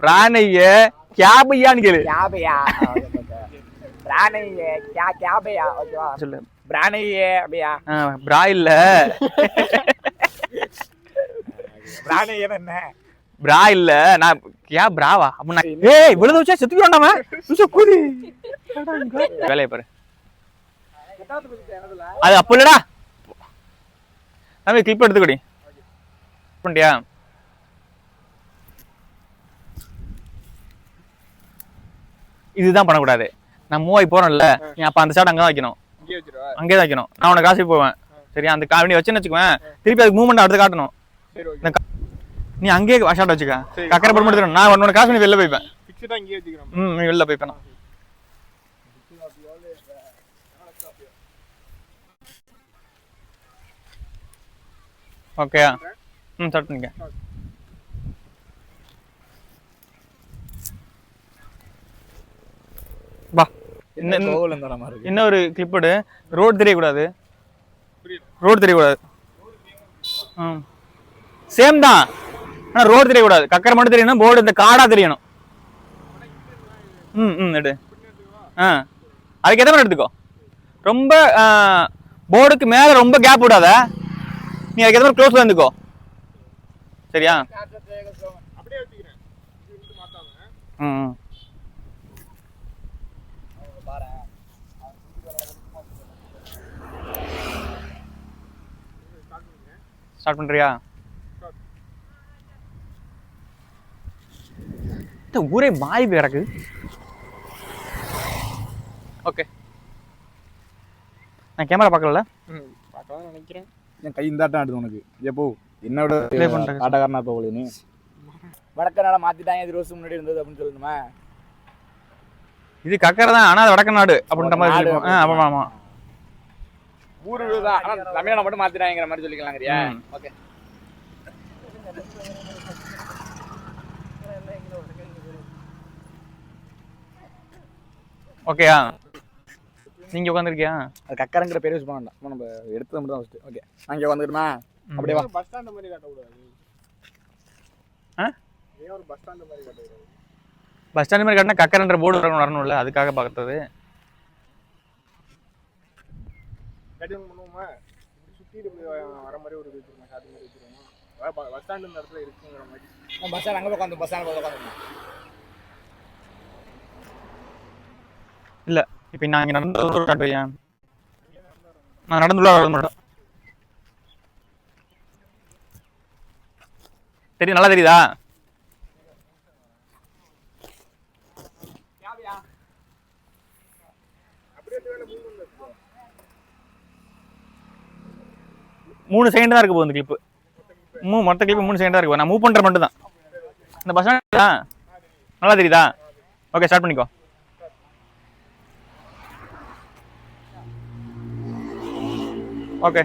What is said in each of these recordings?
பிராணிய கேபையான்னு கேளு. கேபையா பிராணிய கேபையா ஓகேவா சொல்லு. பிராணிய அப்படியா பிரா இல்ல பிராணிய என்ன பிரா இல்ல நான் பிராவா அப்படின்னா ஏய் விழுந்து வச்சா செத்து போயிடாம கூதி வேலையை பாரு. அது அப்ப இல்லடா கிளிப் எடுத்துக்கடி பண்ணியா. இதுதான் பண்ணக்கூடாது. நான் மூவாய் போறேன்ல நீ அப்ப அந்த ஷாட் அங்கதான் வைக்கணும். அங்கேயே தான் வைக்கணும். நான் உனக்கு காசு போவேன் சரியா. அந்த காவணி வச்சுன்னு வச்சுக்குவேன். திருப்பி அதுக்கு மூவ்மெண்ட் அடுத்து காட்டணும். நீ அங்கேயே ஷாட் வச்சுக்க. கக்கரை போட முடியும். நான் உன்னோட காசு நீ வெளில போய்ப்பேன். நீ வெளில போய்ப்பேன். ஓகேயா ஸ்டார்ட் பண்ணிக்க. வா இன்னொரு கிளிப்போடு. ரோடு தெரியக்கூடாது. ரோடு தெரியக்கூடாது. சேம் தான் ஆனால் ரோடு தெரியக்கூடாது. கக்கரை மட்டும் தெரியணும். போர்டு இந்த காடா தெரியணும். எடு. அதுக்கு எதை மாதிரி எடுத்துக்கோ. ரொம்ப போர்டுக்கு மேல ரொம்ப கேப் விடாத. நீ அதுக்கு எதை மாதிரி க்ளோஸ்ல இருந்துக்கோ சரியா. ஸ்டார்ட் பண்றியா. ஊரே மாறி கிடக்கு. ஓகே நான் கேமரா பார்க்கல பார்க்கலாம் நினைக்கிறேன். என் கை இந்தாட்டம் ஆடுது உனக்கு. எப்போ என்னோட ஆட்டக்காரனா போகல நீ வடக்கநாட மாத்திட்டாங்க. இது ரோஸ் முன்னாடி இருந்தது அப்படின்னு சொல்லணுமா. இது கக்கரை தான் ஆனால் அது வடக்க நாடு அப்படின்ற மாதிரி. ஆமா ஊரு தான் ஆனால் தமிழ்நாடு மட்டும் மாத்திட்டாங்கிற மாதிரி சொல்லிக்கலாங்கிறியா. ஓகே ஓகேயா. நீங்க உட்காந்துருக்கியா. அது கக்கரங்கிற பேர் யூஸ் பண்ண வேண்டாம். நம்ம எடுத்தது மட்டும் தான் ஃபர்ஸ்ட். ஓகே நான் இங்கே வந்துடுமா. அப்படியே வா. பஸ் ஸ்டாண்ட் மாதிரி காட்டக்கூடாது. ஒரு பஸ் ஸ்டாண்ட் மாதிரி காட்டக்கூடாது. பஸ் ஸ்டாண்ட் மாதிரி காட்டினா கக்கரன்ற போர்டு வரணும்ல அதுக்காக பார்த்தது. கட்டிங் பண்ணுவோமா. சுற்றி வர மாதிரி ஒரு வச்சுருக்கோம். காட்டு மாதிரி வச்சுருவோம். பஸ் ஸ்டாண்ட் இந்த இடத்துல இருக்குங்கிற மாதிரி. பஸ் ஸ்டாண்ட் அங்கே உட்காந்து பஸ் ஸ்டாண்ட் உட்காந்து இல்ல இப்ப நான் இங்க நடந்து காட்டுவேன். நான் நடந்துள்ள வர மாட்டேன். தெரியும் நல்லா தெரியுதா. மூணு செகண்ட் தான் இருக்கு போகுது இந்த கிளிப்பு. மொத்த கிளிப்பு 3 செகண்ட் தான் இருக்கு. நான் மூவ் பண்ற மட்டும் தான். இந்த பஸ் ஸ்டாண்ட் நல்லா தெரியுதா. ஓகே ஸ்டார்ட் பண்ணிக்கோ. ஓகே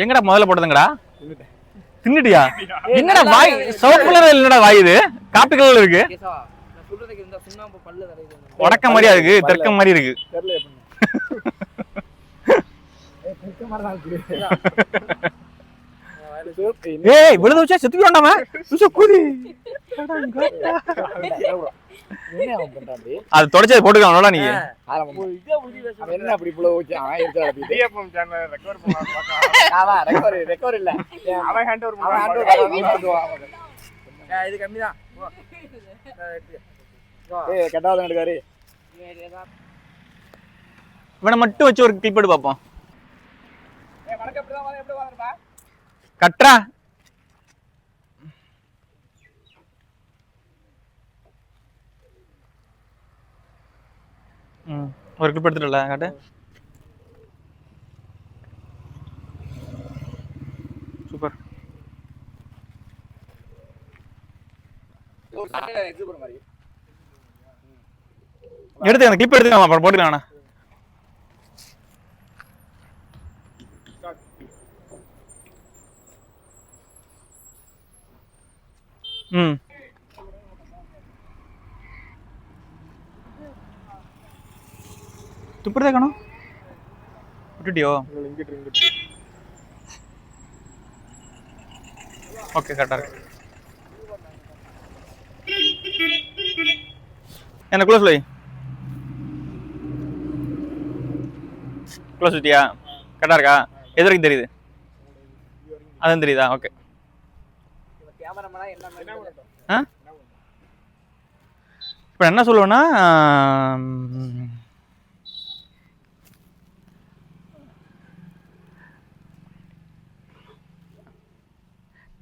எங்கடா முதல்ல போட்டதுங்கடா. தின்னுட்டியா. என்னடா வாய் சவுத் கலர் இல்லடா. வாய் இது காப்பி கலர்ல இருக்கு. வடக்க மாதிரியா இருக்கு. தெற்க மாதிரி இருக்கு. ஏய் விழுந்து வச்சா செத்து போயிடாம கூதி அது தொடச்சது போட்டுக்கலாம். நீங்க என்ன அப்படி ஓகே ரெக்கவர் இல்ல அவன் ஹேண்ட் ஓவர் இது கம்மிதான். கெட்டாவது எடுக்காரு. இவனை மட்டும் வச்சு ஒரு கிளிப் எடுத்து பார்ப்போம். கட்ரா ஒரு கிளிப் எடுத்துட்டல காட்டு. சூப்பர். எடுத்து அந்த கிளிப் எடுத்துக்கலாம். அப்புறம் போட்டுக்கலாம். துப்புறதே காணும் விட்டுட்டியோ? இங்கிட்டு ஓகே கரெக்டாக இருக்கு. என்ன க்ளோஸ் வை, க்ளோஸ் விட்டியா? கரெக்டாக இருக்கா? எது வரைக்கும் தெரியுது? அதுவும் தெரியுதா? ஓகே. ஆ இப்போ என்ன சொல்லுவேன்னா,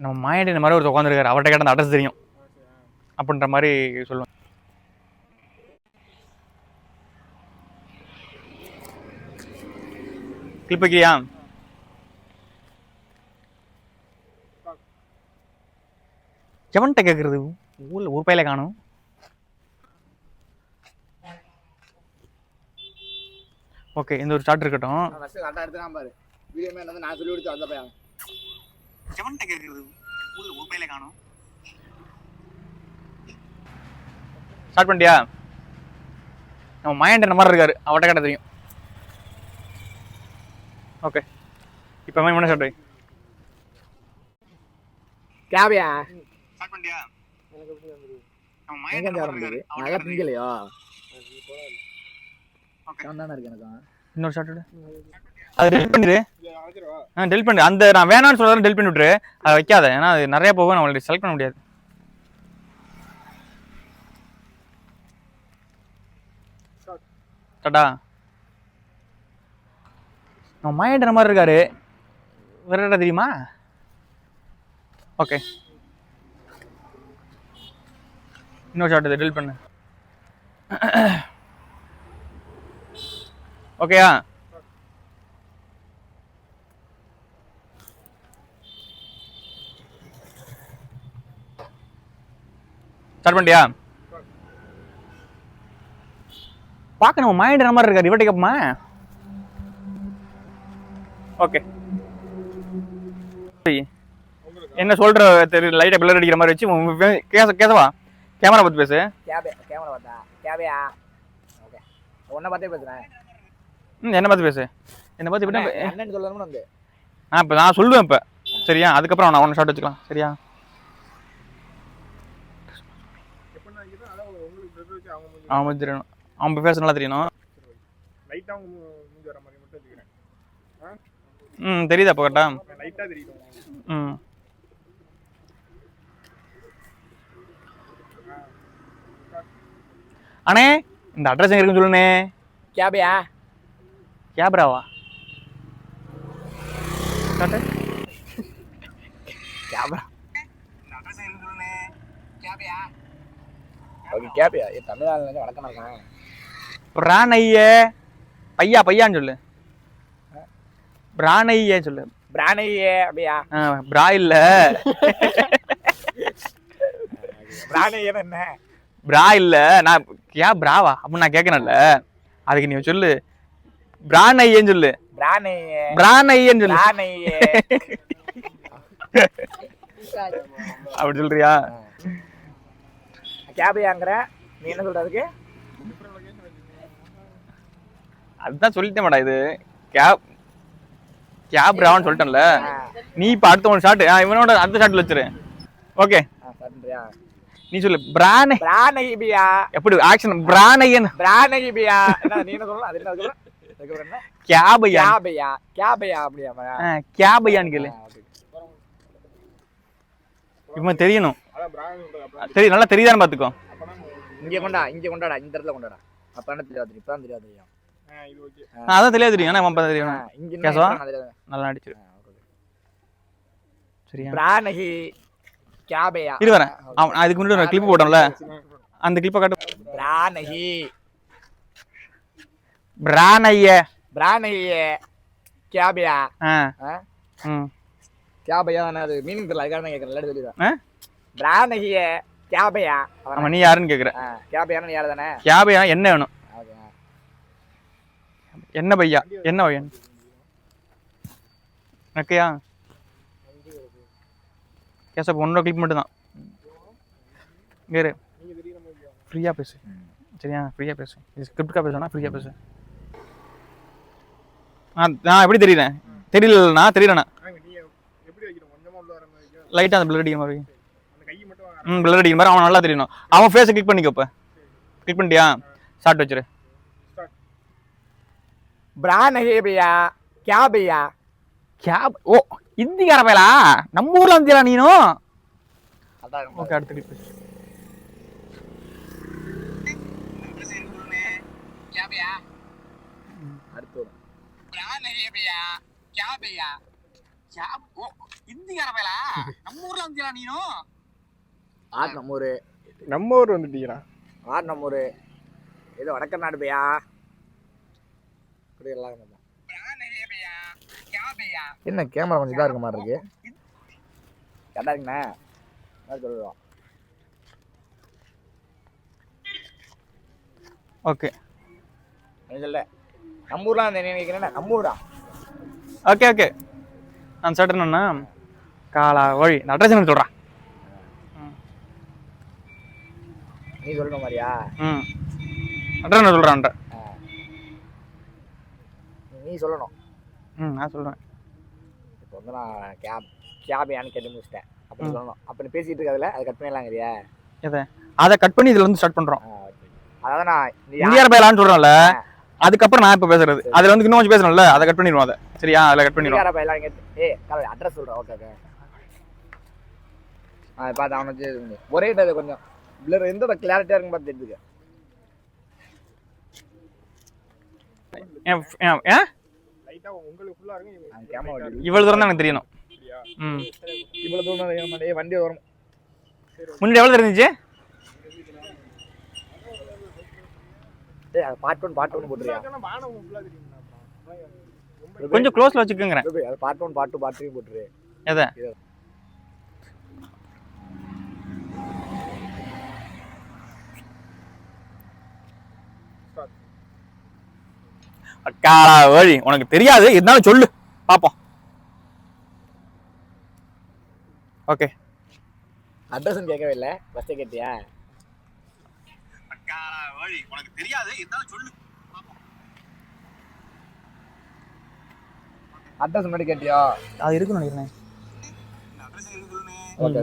நம்ம மாயாண்டி இந்த மாதிரி ஒருத்தர் உட்காந்துருக்காரு, அவர்கிட்ட கேட்ட அந்த அட்ரஸ் தெரியும் அப்படின்ற மாதிரி சொல்லுவேன். கிளிப் வைக்கிறியா? எவன்கிட்ட கேட்கறது? ஊரில் ஒரு பையில காணும். ஓகே, இந்த ஒரு ஸ்டார்ட் இருக்கட்டும். எவன்கிட்ட கேட்கறது? ஊரில் ஒரு பையில காணும். ஸ்டார்ட் பண்ணிட்டியா? நம்ம மாயாண்டி மாதிரி இருக்காரு, அவர்கிட்ட கேட்ட தெரியும். ஓகே, இப்போ என்ன ஸ்டார்ட் வை. கேபியா ஸ்டார்ட் பண்ணிட்டியா? நம்ம எங்க மாயாண்டி ஆரம்பிக்குது? நல்லா திங்கலையா? ஓகே வந்தானே இருக்கு எனக்கு. இன்னொரு ஷாட் எடு. அது டெலிட் பண்ணிடு. டெலிட் பண்ணு. அந்த நான் வேணாம்னு சொல்றத டெலிட் பண்ணி விட்டுரு. அதை வைக்காத, ஏன்னா அது நிறைய போகும், நம்மளுக்கு செலக்ட் பண்ண முடியாது. டாடா. நம்ம மாயாண்டி மாதிரி இருக்காரு, வேற என்ன தெரியுமா? ஓகே, இன்னொரு ஷாட் டெலிட் பண்ணு. ஓகேயா? ஸ்டார்ட் பண்ணிட்டியா? பார்க்க நம்ம மாயாண்டி மாதிரி இருக்காரு, இவட்டை கேப்பமா? ஓகே, என்ன சொல்ற தெரியல, லைட்டா பில்லர் அடிக்கிற மாதிரி வச்சு கேசவா கேமரா பார்த்து பேசு. கேமரா பார்த்தா கேபியா? ஓகே, உன்னை பார்த்தே பேசுறேன். என்ன பார்த்து பேசு. என்ன பார்த்து இப்படி அண்ணன் சொல்லணும்னு வந்து இப்போ நான் சொல்லுவேன் இப்போ, சரியா? அதுக்கப்புறம் நான் ஒன்று ஷார்ட் வச்சுக்கலாம், சரியா? அவன் தெரியணும், அவன் பேச நல்லா தெரியணும். தெரியுதா இப்போ கரெக்டா? அண்ணே இந்த அட்ரஸ் எங்க இருக்குன்னு சொல்லுண்ணே. கேபியா? கேப்ராவா? Cabrera okay கேபியா? தமிழ்நாடுல வணக்கம் இருக்கேன். பிரானையே பையா பையான்னு சொல்லு. பிரானையே சொல்லு. பிரானையே அப்படியா? பிரா இல்ல, பிரானையே என்ன? பிரா இல்ல, நான் பிராவா அப்படின்னு நான் கேட்கணும்ல, அதுக்கு நீ சொல்லு பிரானையேன்னு சொல்லு. பிரானையேன்னு சொல்லு. அப்படி சொல்றியா? கேபியாங்கற நீ என்ன சொல்றதுக்கு? அதுதான் சொல்லிட்டேன் மேடா, இது கேப்ரான்னு சொல்லிட்டேன்ல. நீ இப்ப அடுத்த ஒரு ஷாட் இவனோட அடுத்த ஷாட்ல வச்சிரு. ஓகே நீ சொல்லு. பிரானைபியா எப்படி ஆக்ஷன்? பிரானைபியா நீ என்ன சொல்லலாம்? அது என்ன அதுக்கு கேபையா? கேபையா? கேபையா அப்படியா? கேபையான்னு கேளு. இவன் தெரியணும், சரி நல்லா தெரியுதான்னு பாத்துக்கோ. இங்க கொண்டாடா, இந்த இடத்துல கொண்டாடா. அப்ப தெரியாது, இப்பதான் தெரியாது. அதான் தெரியாது தெரியும், ஆனா அவன் தெரியும். கேசவா நல்லா அடிச்சிரு, சரியா? பிரானகி கேபையா? இரு வரேன், அதுக்கு முன்னாடி ஒரு கிளிப் போட்டோம்ல, அந்த கிளிப்பை காட்டு. பிரானகி பிரானையே கேபையா? கேபையா அது மீனிங் தெரியல, அதுக்காக நான் கேட்கறேன். எல்லாரும் தெரியுதா? பிரானகியே கேபையா? ஆமா, நீ யாருன்னு கேக்குற. கேபையான்னு யாரு தானே? கேபையா என்ன வேணும்? என்ன பையா? என்ன பையன்? ஓகேயா? கேசப் ஒன்னோட கிளிப் மட்டும் தான். வேறு ஃப்ரீயா பேசு, சரியா? ஃப்ரீயா பேசு, ஸ்கிரிப்டுக்கா பேசுனா ஃப்ரீயா பேசு. நான் எப்படி தெரியறேன்? தெரியலண்ணா, தெரியலண்ணா. நீ எப்படி வைக்கணும்? கொஞ்சமா உள்ள வர மாதிரி லைட்டா அந்த பிளர் அடிக்கிற மாதிரி. அந்த கை மட்டும் பிளர் அடிக்கிற மாதிரி அவன் நல்லா தெரியணும். அவன் ஃபேஸை கிளிக் பண்ணிக்கோ. இப்போ கிளிக் பண்ணிட்டியா? ஸ்டார்ட் வச்சிரு. ब्रा नहीं भैया क्या भैया क्या? ஓ ஹிந்திக்கார பயலா, நம்ம ஊர்ல வந்துடா நீனும். ஓகே, அடுத்து கிளிக் பண்ணு. क्या भैया அடுத்து ब्रा नहीं भैया क्या भैया क्या? ஓ ஹிந்திக்கார பயலா, நம்ம ஊர்ல வந்துடா நீனும். ஆட் நம்ம ஊர் வந்துட்டீங்களா? ஆட் நம்ம ஊர் இது வடக்கநாடு பையா. இப்படி எல்லாம் என்ன கேமரா கொஞ்சம் இதாக இருக்க மாதிரி இருக்கு. கரெக்டாக இருக்குண்ணே சொல்லுவோம். ஓகே சொல்ல நம்ம ஊர்லாம் நினைக்கிறேன். நம்ம ஊரா? Okay okay. நான் சொல்றேன்னா காலா வழி அட்ரஸ் எனக்கு சொல்றான். நீ சொல்லணும் மாதிரியா? அட்ரஸ் நான் சொல்றேன்ட்ட. நீ சொல்லணும். நான் சொல்றேன். இப்போ வந்து நான் கேபியான்னு கேட்டு முடிச்சிட்டேன். அப்படி சொல்லணும். அப்படி பேசிட்டு இருக்காதுல, அதை கட் பண்ணிடலாங்கிறியா? எதை? அதை கட் பண்ணி இதுல வந்து ஸ்டார்ட் பண்றோம். அதாவது நான் இந்தியார பயலான்னு சொல்றேன்ல, அதுக்கப்புறம் நான் இப்ப பேசுறது அதுல வந்து இன்னும் கொஞ்சம் பேசணும்ல, அதை கட் பண்ணிடுவோம். அதை சரியா? அதில் கட் பண்ணிடுவோம். இந்தியார பயலாம் ஏ கால அட்ரஸ் சொல்றேன். Okay okay. பார்த்து அவனுக்கு ஒரே இது கொஞ்சம் பிளர் எந்த கிளாரிட்டியா இருக்குன்னு பார்த்து தெரிஞ்சுக்க. இவ்வளவு தூரம் தான் எனக்கு தெரியணும். இவ்வளவு தூரம் வண்டி வரும். முன்னாடி எவ்வளவு தெரிஞ்சிச்சு? பார்ட் 1 போட்டுறியா? கொஞ்சம் க்ளோஸ்ல வச்சுக்கங்கறேன். அது பார்ட் 1 பார்ட் 2 பார்ட் 3 போட்டுரு. எதை? அக்காலா வழி உனக்கு தெரியாது, இருந்தாலும் சொல்லு பாப்போம். ஓகே, அட்ரஸ் கேட்கவே இல்லை, ஃபர்ஸ்ட் கேட்டியா? அக்காலா வழி உனக்கு தெரியாது, இருந்தாலும் சொல்லு பாப்போம். அட்ரஸ் முன்னாடி கேட்டியா? அது இருக்குன்னு நினைக்கிறேன். ஓகே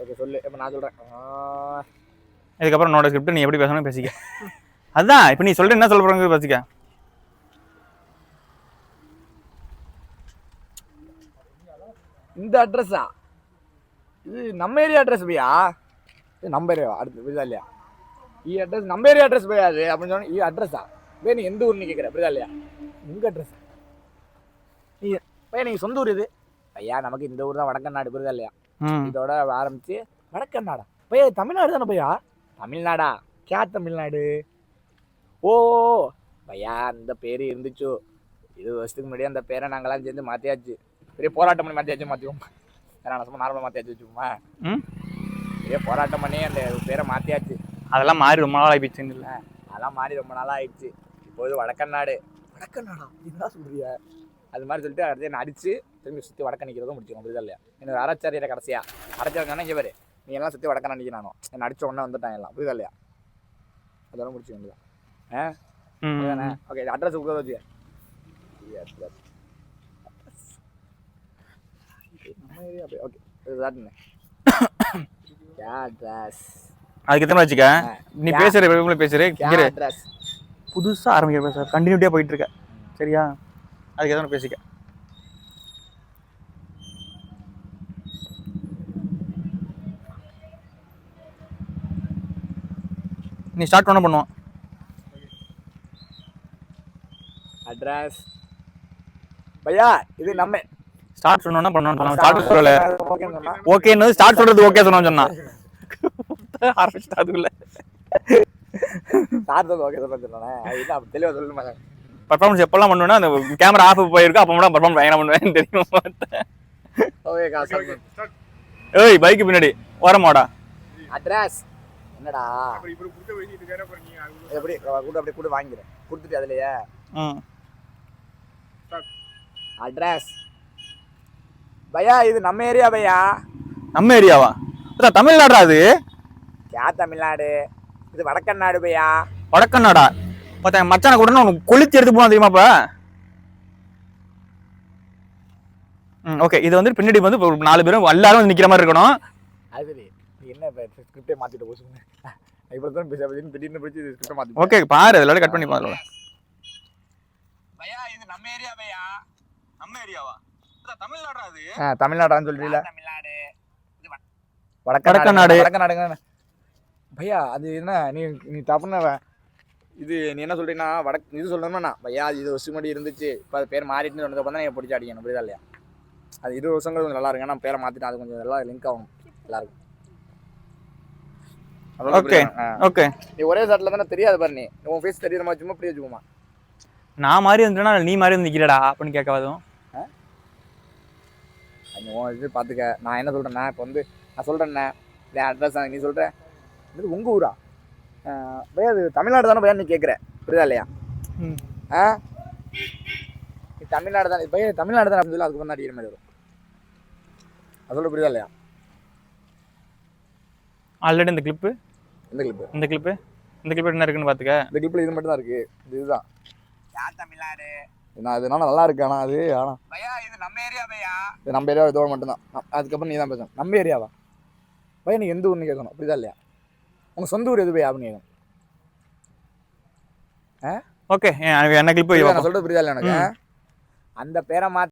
ஓகே சொல்லு. இப்போ நான் சொல்றேன். இதுக்கப்புறம் என்னோட ஸ்கிரிப்ட் நீ எப்படி பேசணும் பேசிக்க. அதான் இப்போ நீ சொல்ற என்ன சொல்ல போறங்க பேசிக்க. இந்த அட்ரஸா? இது நம்ம ஏரியா அட்ரஸ் பையா. இது நம்ம ஏரியா அடுத்து புரியுதா இல்லையா? ஈ அட்ரஸ் நம்ம ஏரியா அட்ரஸ் பையா அது அப்படின்னு சொன்னா ஈ அட்ரஸா? பையா நீ எந்த ஊர்னு கேட்குற புரியுதா இல்லையா? உங்க அட்ரஸ் நீ பையா நீங்க சொந்த ஊர் இது பையா? நமக்கு இந்த ஊர் தான் வடக்கநாடு புரியுதா இல்லையா? இதோட ஆரம்பிச்சு வடக்கநாடா பையா? தமிழ்நாடு தானே பையா? தமிழ்நாடா? கே தமிழ்நாடு? ஓ பையா அந்த பேர் இருந்துச்சு 20 வருஷத்துக்கு முன்னாடியே. அந்த பேரை நாங்களாம் சேர்ந்து மாற்றியாச்சு. பெரிய போராட்டம் பண்ணி மாற்றிவோம். நான் சும்மா நார்மலாக மாற்றியாச்சு வச்சுக்கோமா. பெரிய போராட்டம் பண்ணி அந்த பேரை மாற்றியாச்சு. அதெல்லாம் மாறி ரொம்ப நாள் ஆகிடுச்சுன்னு இல்லை? அதெல்லாம் மாறி ரொம்ப நாளாக ஆயிடுச்சு. இப்போது வடக்கநாடு. வடக்கநாடா என்ன சொல்றியா? அது மாதிரி சொல்லிட்டு அடுத்து என்ன அடிச்சு திரும்பி சுற்றி வடக்க நிற்கிறதும் முடிச்சுக்கணும் புரியுதா இல்லையா? எனக்கு அரைச்சாரியில் கடைசியாக அரைச்சாருங்கன்னா இங்கே பேர் நீ எல்லாம் சுற்றி வடக்க நினைக்க நானும் என்ன அடிச்ச உடனே வந்துட்டான் எல்லாம் புரியுதா இல்லையா? அதோட முடிச்சு வேண்டியதான். ஓகே அட்ரஸ் உட்கார வச்சு அதுக்கு எத்தனை வச்சுக்க. நீ பேசுற புதுசா ஆரம்பிக்கிற பேச கண்டினியூட்டியா போயிட்டு இருக்க சரியா? அதுக்கு எத்தனை பேசிக்க. நீ ஸ்டார்ட் பண்ண பண்ணுவான். அட்ரஸ் பையா இது நம்ம ஸ்டார்ட் சொன்னா பண்ணுவான். ஸ்டார்ட் சொல்லல ஓகேன்னு ஸ்டார்ட் சொல்றது ஓகே சொன்னா ஆரம்பிச்சிட்டா அதுக்குள்ள ஸ்டார்ட் சொல்றது ஓகே சொன்னா இது அப்ப தெளிவா சொல்லுமா. பெர்ஃபார்மன்ஸ் எப்பெல்லாம் பண்ணுவேன்னா அந்த கேமரா ஆஃப் போயிருக்கு அப்போ மட்டும் பெர்ஃபார்மன்ஸ் பயங்கரம் பண்ணுவேன் தெரியும். ஓகே காசு ஏய் பைக் பின்னாடி ஓரமாடா. அட்ரஸ் என்னடா எப்படி கூட அப்படியே கூட வாங்கிக்கிறேன் கொடுத்துட்டு அதுலயே அட்ரஸ் பையா இது நம்ம ஏரியா பையா. நம்ம ஏரியாவா? தமிழ்நாடா? அது கே தமிழ்நாடு இது வடக்கநாடு பையா. வடக்கநாடா? ஒருத்தன் மச்சான கூட உனக்கு கொளுத்தி எடுத்து போனா தெரியுமாப்பா? ஓகே, இது வந்து பின்னாடி வந்து ஒரு 4 பேரும் எல்லாரும் வந்து நிக்கிற மாதிரி இருக்கணும். அது சரி, நீ என்ன ஸ்கிரிப்டே மாத்திட்டு போசுங்க. இவ்வளவு தான் பேச திடீர்னு பிடிச்சி ஸ்கிரிப்டை மாத்தி. ஓகே பாரு, அதோட கட் பண்ணி பாரு. பையா இது நம்ம ஏரியா பையா. நம்ம ஏரியாவா? தமிழ்நாடா அது? தமிழ்நாடான்னு சொல்றீல? தமிழ்நாடு. வடக்கநாடு. வடக்கநாடுங்க பையா. அது என்ன நீ தப்புன இது நீ என்ன சொல்றீங்கன்னா இது சொல்லணும்னா பையா இது வருஷம் முன்னாடி இருந்துச்சு, இப்போ அது பேர் மாறிட்டுன்னு சொன்னதுக்கு அப்புறம் தான் நீங்கள் பிடிச்சி அடிக்கணும், புரியுதா இல்லையா? அது 20 வருஷங்கள் கொஞ்சம் நல்லா இருக்கு, ஆனால் பேரை மாற்றிட்டு அது கொஞ்சம் நல்லா லிங்க் ஆகும் எல்லாருக்கும். ஓகே ஓகே, நீ ஒரே சாட்டில் தானே தெரியாது பாரு, நீ உன் ஃபேஸ் தெரியுற மாதிரி சும்மா இப்படி வச்சுக்கோமா. நான் மாதிரி வந்துட்டேன்னா நீ மாதிரி வந்து நிற்கிறடா அப்படின்னு கேட்காதும். உன் இது பார்த்துக்க. நான் என்ன சொல்கிறேன்னா இப்போ வந்து நான் சொல்கிறேன்னே இல்லை அட்ரஸ் நீ சொல்கிற இது உங்கள் ஊரா? பையா அது தமிழ்நாடு தானே பையா நீ கேட்குற, புரியுதா இல்லையா? நீ தமிழ்நாடு தானே பையா, தமிழ்நாடு தானே அப்படின்னு சொல்லி அதுக்கு வந்து அடிக்கிற மாதிரி வரும். அதோட புரியுதா இல்லையா? ஆல்ரெடி இந்த கிளிப்பு இந்த கிளிப்பு என்ன இருக்குன்னு பார்த்துக்க. இந்த கிளிப்பில் இது மட்டும் தான் இருக்குது. இதுதான் யார் தமிழ்நாடு? நான் அதனால நல்லா இருக்கு. ஆனால் அது ஆனால் பையா இது நம்ம ஏரியா பையா. இது நம்ம ஏரியா இதோட மட்டும்தான். அதுக்கப்புறம் நீ தான் பேசணும். நம்ம ஏரியாவா பையா? நீ எந்த ஊர்னு கேட்கணும், புரியுதா இல்லையா? உங்கள் சொந்த ஊர் எது பையா அப்படின்னு கேட்கணும். ஓகே, என்ன கிளிப்பு நான் சொல்கிறது புரியுதா இல்லை எனக்கு? அந்த பேரை மாற்றி